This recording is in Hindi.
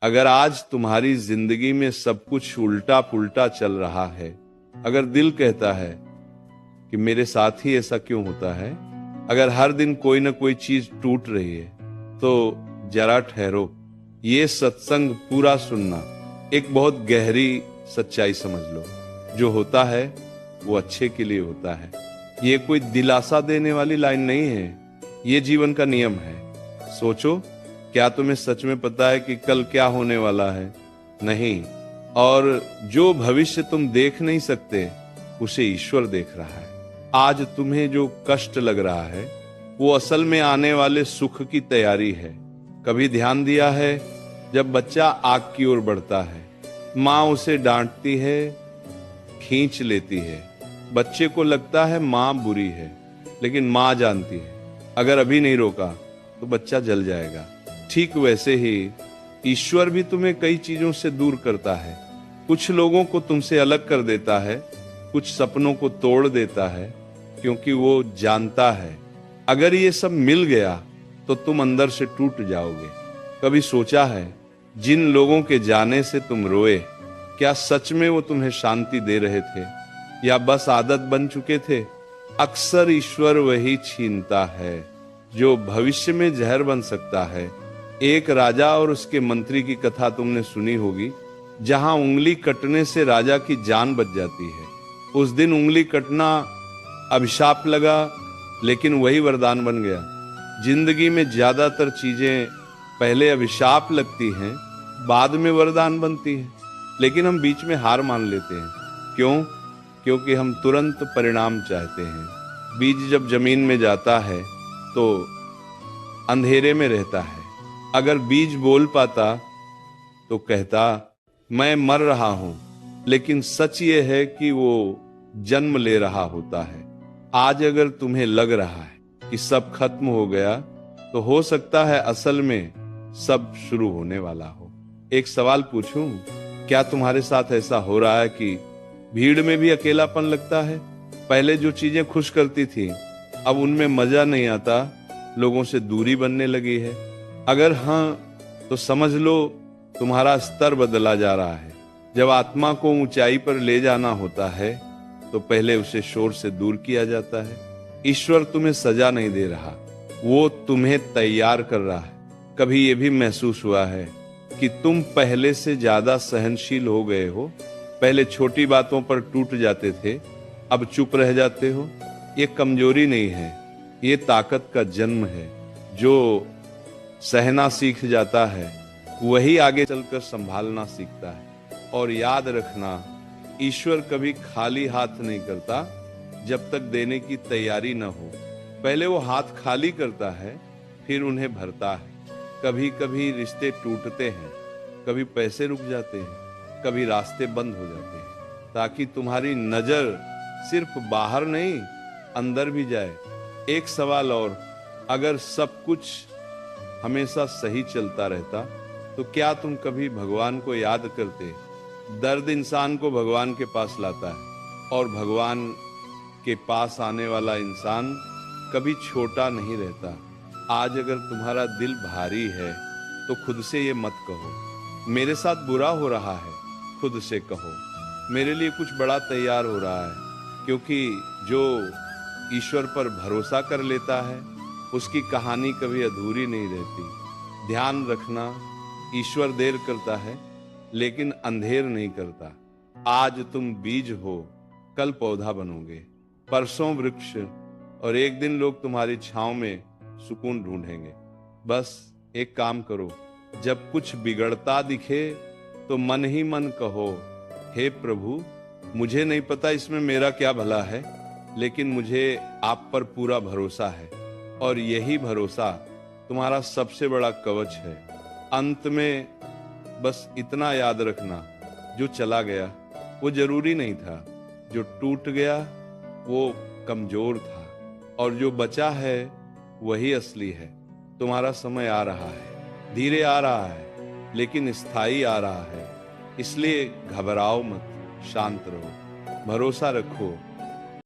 अगर आज तुम्हारी जिंदगी में सब कुछ उल्टा पुल्टा चल रहा है, अगर दिल कहता है कि मेरे साथ ही ऐसा क्यों होता है, अगर हर दिन कोई ना कोई चीज टूट रही है, तो जरा ठहरो। ये सत्संग पूरा सुनना, एक बहुत गहरी सच्चाई समझ लो। जो होता है वो अच्छे के लिए होता है। ये कोई दिलासा देने वाली लाइन नहीं है, ये जीवन का नियम है। सोचो, क्या तुम्हें सच में पता है कि कल क्या होने वाला है? नहीं। और जो भविष्य तुम देख नहीं सकते, उसे ईश्वर देख रहा है। आज तुम्हें जो कष्ट लग रहा है, वो असल में आने वाले सुख की तैयारी है। कभी ध्यान दिया है, जब बच्चा आग की ओर बढ़ता है, माँ उसे डांटती है, खींच लेती है। बच्चे को लगता है माँ बुरी है, लेकिन माँ जानती है अगर अभी नहीं रोका तो बच्चा जल जाएगा। ठीक वैसे ही ईश्वर भी तुम्हें कई चीजों से दूर करता है। कुछ लोगों को तुमसे अलग कर देता है, कुछ सपनों को तोड़ देता है, क्योंकि वो जानता है अगर ये सब मिल गया तो तुम अंदर से टूट जाओगे। कभी सोचा है, जिन लोगों के जाने से तुम रोए, क्या सच में वो तुम्हें शांति दे रहे थे या बस आदत बन चुके थे? अक्सर ईश्वर वही छीनता है जो भविष्य में जहर बन सकता है। एक राजा और उसके मंत्री की कथा तुमने सुनी होगी, जहां उंगली कटने से राजा की जान बच जाती है। उस दिन उंगली कटना अभिशाप लगा, लेकिन वही वरदान बन गया। जिंदगी में ज्यादातर चीजें पहले अभिशाप लगती हैं, बाद में वरदान बनती हैं, लेकिन हम बीच में हार मान लेते हैं। क्यों? क्योंकि हम तुरंत परिणाम चाहते हैं। बीज जब जमीन में जाता है तो अंधेरे में रहता है। अगर बीज बोल पाता तो कहता मैं मर रहा हूं, लेकिन सच ये है कि वो जन्म ले रहा होता है। आज अगर तुम्हें लग रहा है कि सब खत्म हो गया, तो हो सकता है असल में सब शुरू होने वाला हो। एक सवाल पूछूं, क्या तुम्हारे साथ ऐसा हो रहा है कि भीड़ में भी अकेलापन लगता है? पहले जो चीजें खुश करती थी, अब उनमें मजा नहीं आता, लोगों से दूरी बनने लगी है? अगर हाँ, तो समझ लो तुम्हारा स्तर बदला जा रहा है। जब आत्मा को ऊंचाई पर ले जाना होता है, तो पहले उसे शोर से दूर किया जाता है। ईश्वर तुम्हें सजा नहीं दे रहा, वो तुम्हें तैयार कर रहा है। कभी ये भी महसूस हुआ है कि तुम पहले से ज्यादा सहनशील हो गए हो? पहले छोटी बातों पर टूट जाते थे, अब चुप रह जाते हो। ये कमजोरी नहीं है, ये ताकत का जन्म है। जो सहना सीख जाता है, वही आगे चलकर संभालना सीखता है। और याद रखना, ईश्वर कभी खाली हाथ नहीं करता जब तक देने की तैयारी न हो। पहले वो हाथ खाली करता है, फिर उन्हें भरता है। कभी कभी रिश्ते टूटते हैं, कभी पैसे रुक जाते हैं, कभी रास्ते बंद हो जाते हैं, ताकि तुम्हारी नजर सिर्फ बाहर नहीं, अंदर भी जाए। एक सवाल और, अगर सब कुछ हमेशा सही चलता रहता, तो क्या तुम कभी भगवान को याद करते? दर्द इंसान को भगवान के पास लाता है, और भगवान के पास आने वाला इंसान कभी छोटा नहीं रहता। आज अगर तुम्हारा दिल भारी है, तो खुद से ये मत कहो मेरे साथ बुरा हो रहा है। खुद से कहो मेरे लिए कुछ बड़ा तैयार हो रहा है। क्योंकि जो ईश्वर पर भरोसा कर लेता है, उसकी कहानी कभी अधूरी नहीं रहती। ध्यान रखना, ईश्वर देर करता है, लेकिन अंधेर नहीं करता। आज तुम बीज हो, कल पौधा बनोगे, परसों वृक्ष, और एक दिन लोग तुम्हारी छांव में सुकून ढूंढेंगे। बस एक काम करो, जब कुछ बिगड़ता दिखे तो मन ही मन कहो, हे प्रभु, मुझे नहीं पता इसमें मेरा क्या भला है, लेकिन मुझे आप पर पूरा भरोसा है। और यही भरोसा तुम्हारा सबसे बड़ा कवच है। अंत में बस इतना याद रखना, जो चला गया वो जरूरी नहीं था, जो टूट गया वो कमजोर था, और जो बचा है वही असली है। तुम्हारा समय आ रहा है, धीरे आ रहा है, लेकिन स्थायी आ रहा है। इसलिए घबराओ मत, शांत रहो, भरोसा रखो।